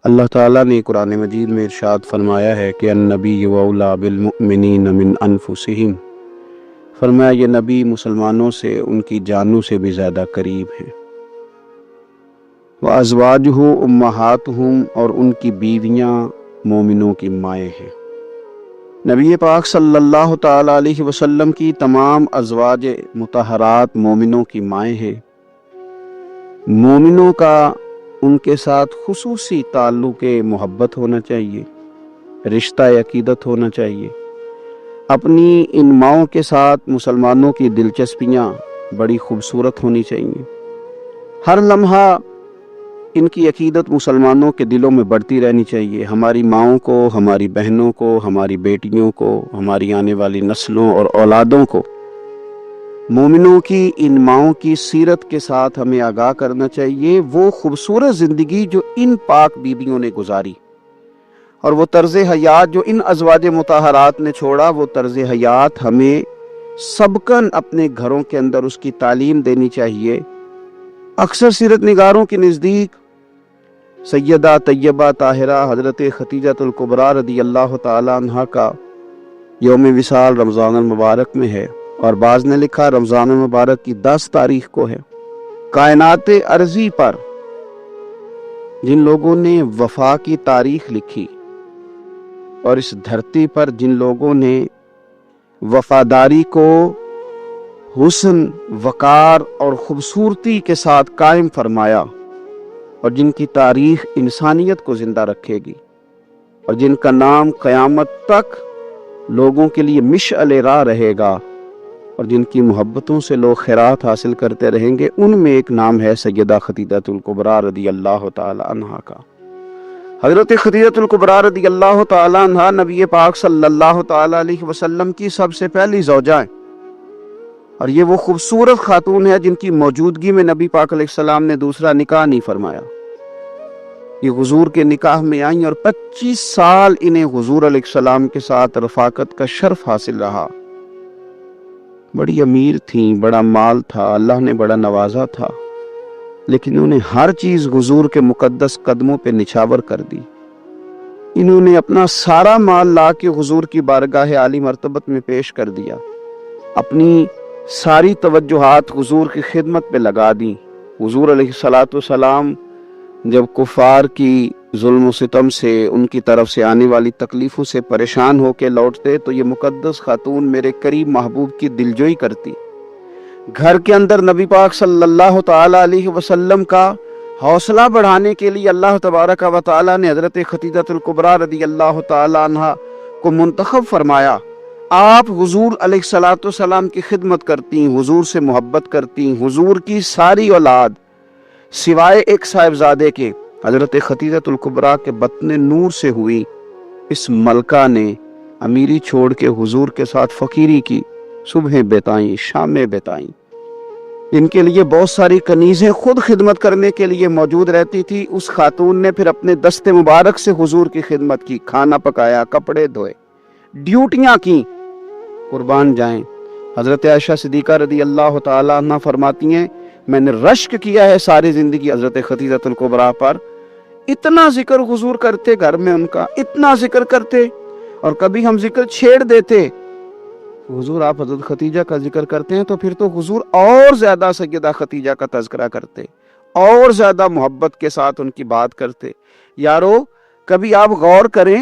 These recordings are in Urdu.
اللہ تعالیٰ نے قرآن مجید میں ارشاد فرمایا ہے کہ النبی اولیٰ بالمؤمنین من انفسہم، فرمایا یہ نبی مسلمانوں سے ان کی جانوں سے بھی زیادہ قریب ہیں۔ وَأَزْوَاجُهُ أُمَّهَاتُهُمْ، اور ان کی بیویاں مومنوں کی مائیں ہیں۔ نبی پاک صلی اللہ تعالیٰ علیہ وسلم کی تمام ازواج مطہرات مومنوں کی مائیں ہیں۔ مومنوں کا ان کے ساتھ خصوصی تعلق محبت ہونا چاہیے، رشتہ عقیدت ہونا چاہیے۔ اپنی ان ماؤں کے ساتھ مسلمانوں کی دلچسپیاں بڑی خوبصورت ہونی چاہیے۔ ہر لمحہ ان کی عقیدت مسلمانوں کے دلوں میں بڑھتی رہنی چاہیے۔ ہماری ماؤں کو، ہماری بہنوں کو، ہماری بیٹیوں کو، ہماری آنے والی نسلوں اور اولادوں کو مومنوں کی ان ماؤں کی سیرت کے ساتھ ہمیں آگاہ کرنا چاہیے، وہ خوبصورت زندگی جو ان پاک بیویوں نے گزاری اور وہ طرز حیات جو ان ازواج مطہرات نے چھوڑا، وہ طرز حیات ہمیں سبکن اپنے گھروں کے اندر اس کی تعلیم دینی چاہیے۔ اکثر سیرت نگاروں کے نزدیک سیدہ طیبہ طاہرہ حضرت خدیجہ الکبریٰ رضی اللہ تعالی عنہا کا یوم وصال رمضان المبارک میں ہے، اور بعض نے لکھا رمضان المبارک کی 10 تاریخ کو ہے۔ کائنات ارضی پر جن لوگوں نے وفا کی تاریخ لکھی اور اس دھرتی پر جن لوگوں نے وفاداری کو حسن، وقار اور خوبصورتی کے ساتھ قائم فرمایا، اور جن کی تاریخ انسانیت کو زندہ رکھے گی، اور جن کا نام قیامت تک لوگوں کے لیے مشعل راہ رہے گا، اور جن کی محبتوں سے لوگ خیرات حاصل کرتے رہیں گے، ان میں ایک نام ہے سیدہ خدیجہ الکبریٰ رضی اللہ تعالی عنہا کا۔ حضرت خدیجہ الکبریٰ رضی اللہ تعالی عنہا نبی پاک صلی اللہ تعالی علیہ وسلم کی سب سے پہلی زوجہ ہیں، اور یہ وہ خوبصورت خاتون ہے جن کی موجودگی میں نبی پاک علیہ السلام نے دوسرا نکاح نہیں فرمایا۔ یہ حضور کے نکاح میں آئیں اور 25 سال انہیں حضور علیہ السلام کے ساتھ رفاقت کا شرف حاصل رہا۔ بڑی امیر تھیں، بڑا مال تھا، اللہ نے بڑا نوازا تھا، لیکن انہوں نے ہر چیز حضور کے مقدس قدموں پہ نچھاور کر دی۔ انہوں نے اپنا سارا مال لا کے حضور کی بارگاہ عالی مرتبت میں پیش کر دیا، اپنی ساری توجہات حضور کی خدمت پہ لگا دیں۔ حضور علیہ السلام جب کفار کی ظلم و ستم سے، ان کی طرف سے آنے والی تکلیفوں سے پریشان ہو کے لوٹتے تو یہ مقدس خاتون میرے قریب محبوب کی دلجوئی کرتی۔ گھر کے اندر نبی پاک صلی اللہ تعالی علیہ وسلم کا حوصلہ بڑھانے کے لیے اللہ تبارک و تعالی نے حضرت خدیجہ الکبریٰ رضی اللہ تعالی عنہا کو منتخب فرمایا۔ آپ حضور علیہ السلام کی خدمت کرتی، حضور سے محبت کرتی۔ حضور کی ساری اولاد سوائے ایک صاحبزادے کے حضرت خدیجہ الکبریٰ کے بطن نور سے ہوئی۔ اس ملکہ نے امیری چھوڑ کے حضور کے ساتھ فقیری کی، صبح بتائیں، شام بتائیں۔ ان کے لیے بہت ساری کنیزیں خود خدمت کرنے کے لیے موجود رہتی تھی۔ اس خاتون نے پھر اپنے دست مبارک سے حضور کی خدمت کی، کھانا پکایا، کپڑے دھوئے، ڈیوٹیاں کی۔ قربان جائیں، حضرت عائشہ صدیقہ رضی اللہ تعالی عنہ فرماتی ہیں میں نے رشک کیا ہے ساری زندگی حضرت خدیجہ الکبریٰ پر۔ اتنا ذکر حضور کرتے گھر میں، ان کا اتنا ذکر کرتے، اور کبھی ہم ذکر چھیڑ دیتے، حضور آپ حضرت خدیجہ کا ذکر کرتے ہیں تو پھر تو حضور اور زیادہ سیدہ خدیجہ کا تذکرہ کرتے، اور زیادہ محبت کے ساتھ ان کی بات کرتے۔ یارو کبھی آپ غور کریں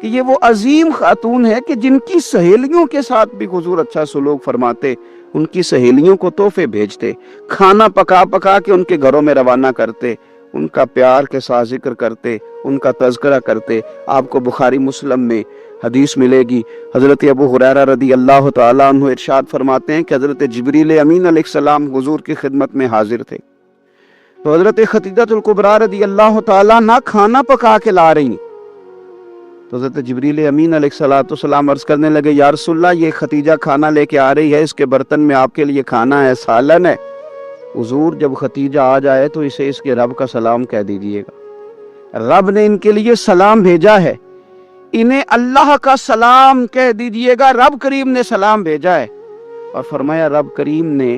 کہ یہ وہ عظیم خاتون ہے کہ جن کی سہیلیوں کے ساتھ بھی حضور اچھا سلوک فرماتے، ان کی سہیلیوں کو تحفے بھیجتے، کھانا پکا پکا کے ان کے گھروں میں روانہ کرتے، ان کا پیار کے ساتھ ذکر کرتے، ان کا تذکرہ کرتے۔ آپ کو بخاری مسلم میں حدیث ملے گی، حضرت ابو ہریرہ رضی اللہ تعالیٰ عنہ ارشاد فرماتے ہیں کہ حضرت جبریل امین علیہ السلام حضور کی خدمت میں حاضر تھے، تو حضرت خدیجہ الکبریٰ رضی اللہ تعالیٰ نہ کھانا پکا کے لا رہی، تو حضرت جبریل امین علیہ السلام عرض کرنے لگے یا رسول اللہ یہ خدیجہ کھانا لے کے آ رہی ہے، اس کے برتن میں آپ کے لیے کھانا ہے، سالن ہے۔ حضور جب خدیجہ آ جائے تو اسے اس کے رب کا سلام کہہ دیجئے گا، رب نے ان کے لیے سلام بھیجا ہے، انہیں اللہ کا سلام کہہ دیجئے گا، رب کریم نے سلام بھیجا ہے۔ اور فرمایا رب کریم نے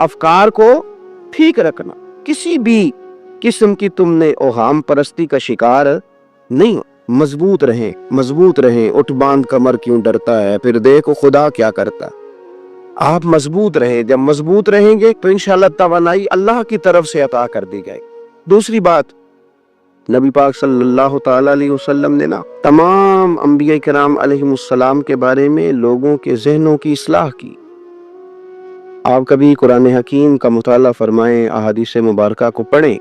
افکار کو ٹھیک رکھنا، کسی بھی قسم کی تم نے اوہام پرستی کا شکار نہیں ہو، مضبوط رہیں، اٹھ باندھ کمر کیوں ڈرتا ہے، پھر دیکھو خدا کیا کرتا ہے۔ آپ مضبوط رہیں، جب مضبوط رہیں گے تو انشاءاللہ توانائی اللہ کی طرف سے عطا کر دی جائے گی۔ دوسری بات، نبی پاک صلی اللہ تعالی علیہ وسلم نے تمام انبیاء کرام علیہم السلام کے بارے میں لوگوں کے ذہنوں کی اصلاح کی۔ آپ کبھی قرآن حکیم کا مطالعہ فرمائیں، احادیث مبارکہ کو پڑھیں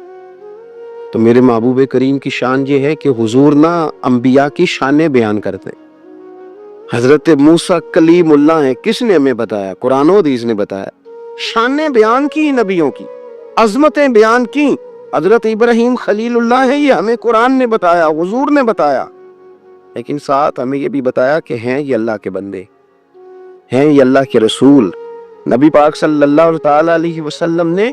تو میرے محبوب کریم کی شان یہ ہے کہ حضور انبیاء کی شانیں بیان کرتے ہیں۔ حضرت موسیٰ کلیم اللہ ہیں، کس نے ہمیں بتایا؟ قرآن و حدیث نے بتایا۔ شانیں بیان کی نبیوں کی، عظمتیں بیان کی۔ حضرت ابراہیم خلیل اللہ ہے، یہ ہمیں قرآن نے بتایا، حضور نے بتایا، لیکن ساتھ ہمیں یہ بھی بتایا کہ ہیں یہ اللہ کے بندے، ہیں یہ اللہ کے رسول۔ نبی پاک صلی اللہ تعالی علیہ وسلم نے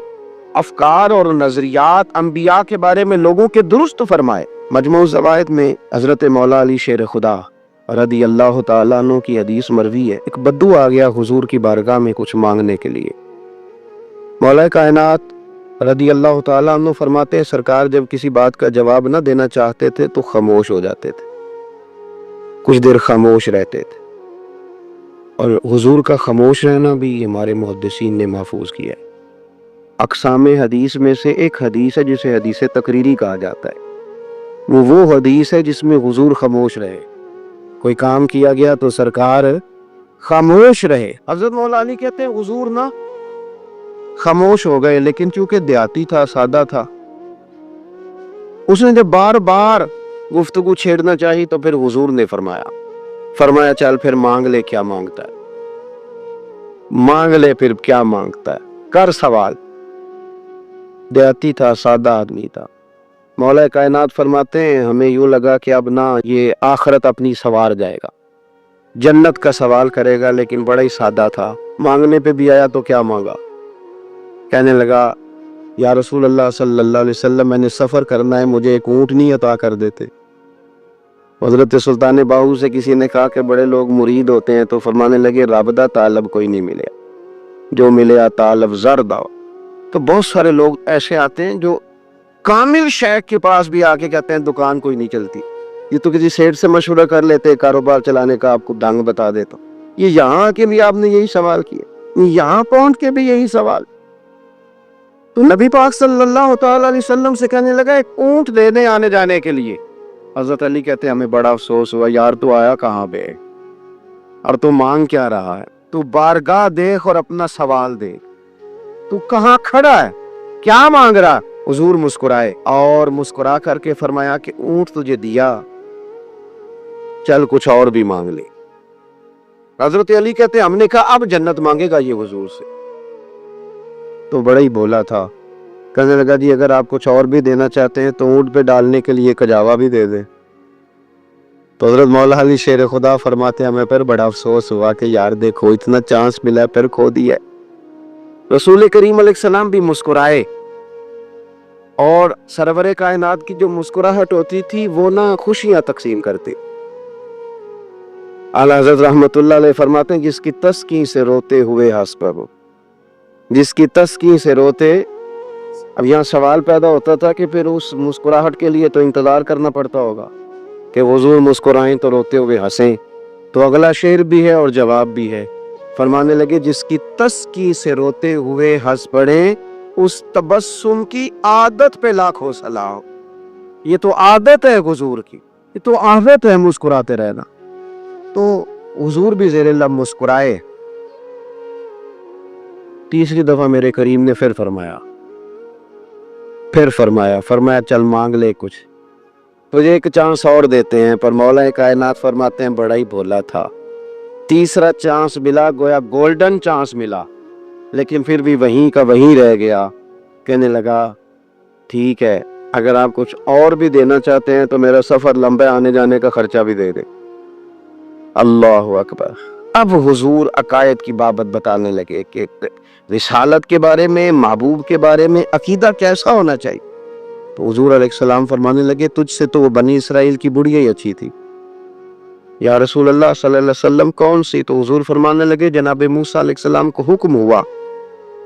افکار اور نظریات انبیاء کے بارے میں لوگوں کے درست فرمائے۔ مجموع الزوائد میں حضرت مولا علی شیر خدا رضی اللہ تعالیٰ عنہ کی حدیث مروی ہے، ایک بدو آ گیا حضور کی بارگاہ میں کچھ مانگنے کے لیے۔ مولا کائنات رضی اللہ تعالیٰ عنہ فرماتے ہیں سرکار جب کسی بات کا جواب نہ دینا چاہتے تھے تو خاموش ہو جاتے تھے، کچھ دیر خاموش رہتے تھے، اور حضور کا خاموش رہنا بھی ہمارے محدثین نے محفوظ کیا ہے۔ اقسام حدیث میں سے ایک حدیث ہے جسے حدیث تقریری کہا جاتا ہے، وہ حدیث ہے جس میں حضور خاموش رہے، کوئی کام کیا گیا تو سرکار خاموش رہے۔ حضرت مولا علی کہتے ہیں حضور خاموش ہو گئے، لیکن چونکہ دیہاتی تھا، سادہ تھا، اس نے جب بار بار گفتگو چھیڑنا چاہی تو پھر حضور نے فرمایا چل پھر مانگ لے کیا مانگتا ہے، مانگ لے پھر کیا مانگتا ہے، کر سوال۔ دیہاتی تھا، سادہ آدمی تھا۔ مولا کائنات فرماتے ہیں ہمیں یوں لگا کہ اب یہ آخرت اپنی سوار جائے گا، جنت کا سوال کرے گا، لیکن بڑا ہی سادہ تھا۔ مانگنے پہ بھی آیا تو کیا مانگا؟ کہنے لگا یا رسول اللہ صلی اللہ علیہ وسلم میں نے سفر کرنا ہے، مجھے ایک اونٹنی عطا کر دیتے۔ حضرت سلطان باہو سے کسی نے کہا کہ بڑے لوگ مرید ہوتے ہیں، تو فرمانے لگے رابدہ طالب کوئی نہیں ملے، جو ملے طالب زردہ۔ تو بہت سارے لوگ ایسے آتے ہیں جو کامل شیخ کے پاس بھی آ کے کہتے ہیں دکان کوئی نہیں چلتی، یہ تو کسی سیٹ سے مشورہ کر لیتے کاروبار چلانے کا، آپ کو ڈنگ بتا دیتا۔ یہ یہاں کے بھی آپ نے یہی سوال کیا، یہاں پہنچ کے بھی یہی سوال۔ تو نبی پاک صلی اللہ تعالی علیہ وسلم سے کہنے لگا ایک اونٹ دے دیں آنے جانے کے لیے۔ حضرت علی کہتے ہیں ہمیں بڑا افسوس ہوا، یار تو آیا کہاں پہ اور تو مانگ کیا رہا ہے؟ تو بارگاہ دیکھ اور اپنا سوال دیکھ، تو کہاں کھڑا ہے، کیا مانگ رہا؟ حضور مسکرائے اور مسکرا کر کے فرمایا کہ اونٹ تجھے دیا، چل کچھ اور بھی مانگ لے۔ حضرت علی کہتے ہیں ہم نے کہا اب جنت مانگے گا یہ حضور سے؟ تو بڑا ہی بولا تھا، کہنے لگا جی اگر آپ کچھ اور بھی دینا چاہتے ہیں تو اونٹ پہ ڈالنے کے لیے کجاوا بھی دے دیں۔ تو حضرت مولا علی شیر خدا فرماتے ہیں ہمیں پھر بڑا افسوس ہوا کہ یار دیکھو اتنا چانس ملا پھر کھو دیا۔ رسول کریم علیہ السلام بھی مسکرائے، اور سرور کائنات کی جو مسکراہٹ ہوتی تھی وہ خوشیاں تقسیم کرتے۔ اعلیٰ حضرت رحمت اللہ علیہ فرماتے ہیں جس کی تسکین سے روتے ہوئے ہنس پڑو، جس کی تسکین سے روتے۔ اب یہاں سوال پیدا ہوتا تھا کہ پھر اس مسکراہٹ کے لیے تو انتظار کرنا پڑتا ہوگا کہ حضور مسکرائیں تو روتے ہوئے ہنسیں، تو اگلا شعر بھی ہے اور جواب بھی ہے۔ فرمانے لگے جس کی تسکین سے روتے ہوئے ہنس پڑیں، اس تبسم کی عادت پہ لاکھوں سلام۔ یہ تو عادت ہے حضور کی، یہ تو عادت ہے مسکراتے رہنا۔ تو حضور بھی زیر لب مسکرائے۔ تیسری دفعہ میرے کریم نے پھر فرمایا چل مانگ لے کچھ، تجھے ایک چانس اور دیتے ہیں۔ پر مولا کائنات فرماتے ہیں بڑا ہی بھولا تھا، تیسرا چانس ملا، گویا گولڈن چانس ملا، لیکن پھر بھی وہیں کا وہیں رہ گیا۔ کہنے لگا ٹھیک ہے اگر آپ کچھ اور بھی دینا چاہتے ہیں تو میرا سفر لمبا آنے جانے کا خرچہ بھی دے دیں۔ اللہ اکبر۔ اب حضور عقائد کی بابت بتانے لگے کہ رسالت کے بارے میں، محبوب کے بارے میں عقیدہ کیسا ہونا چاہیے۔ تو حضور علیہ السلام فرمانے لگے تجھ سے تو وہ بنی اسرائیل کی بڑھیا ہی اچھی تھی۔ یا رسول اللہ صلی اللہ علیہ وسلم کون سی؟ تو حضور فرمانے لگے جناب موسیٰ علیہ السلام کو حکم ہوا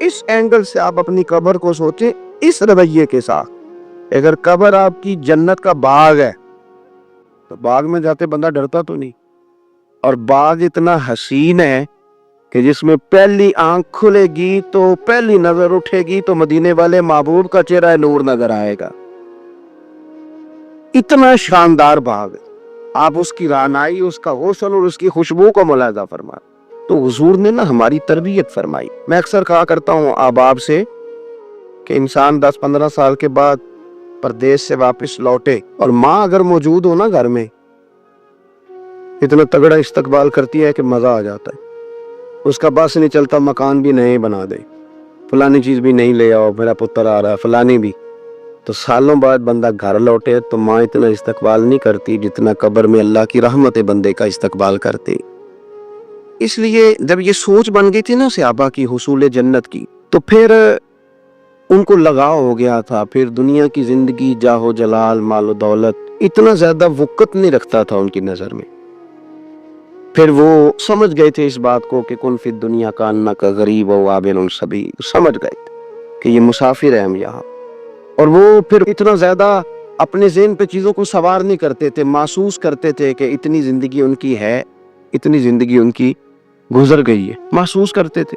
اس اینگل سے آپ اپنی قبر کو سوچیں، اس رویے کے ساتھ۔ اگر قبر آپ کی جنت کا باغ ہے تو باغ میں جاتے بندہ ڈرتا تو نہیں، اور باغ اتنا حسین ہے کہ جس میں پہلی آنکھ کھلے گی تو پہلی نظر اٹھے گی تو مدینے والے محبوب کا چہرہ نور نظر آئے گا۔ اتنا شاندار باغ ہے، آپ اس کی رعنائی، اس کا غسل اور اس کی خوشبو کو ملاحظہ فرمائیں۔ تو حضور نے نا ہماری تربیت فرمائی۔ میں اکثر کہا کرتا ہوں احباب سے کہ انسان 10-15 سال کے بعد پردیس سے واپس لوٹے اور ماں اگر موجود ہو نا گھر میں، اتنا تگڑا استقبال کرتی ہے کہ مزہ آ جاتا ہے۔ اس کا بس نہیں چلتا، مکان بھی نئے بنا دے، فلانی چیز بھی نہیں لے آؤ، میرا پتر آ رہا ہے، فلانی بھی۔ تو سالوں بعد بندہ گھر لوٹے تو ماں اتنا استقبال نہیں کرتی جتنا قبر میں اللہ کی رحمت بندے کا استقبال کرتی۔ اس لیے جب یہ سوچ بن گئی تھی نا صحابہ کی حصول جنت کی، تو پھر ان کو لگاؤ ہو گیا تھا، پھر دنیا کی زندگی، جاہ و جلال، مال و دولت اتنا زیادہ وقت نہیں رکھتا تھا ان کی نظر میں۔ پھر وہ سمجھ گئے تھے اس بات کو کہ کن فی الدنیا کانک غریب و عابر سبیل، سمجھ گئے تھے کہ یہ مسافر ہیں ہم یہاں، اور وہ پھر اتنا زیادہ اپنے ذہن پہ چیزوں کو سوار نہیں کرتے تھے، محسوس کرتے تھے کہ اتنی زندگی ان کی ہے، اتنی زندگی ان کی گزر گئی ہے، محسوس کرتے تھے۔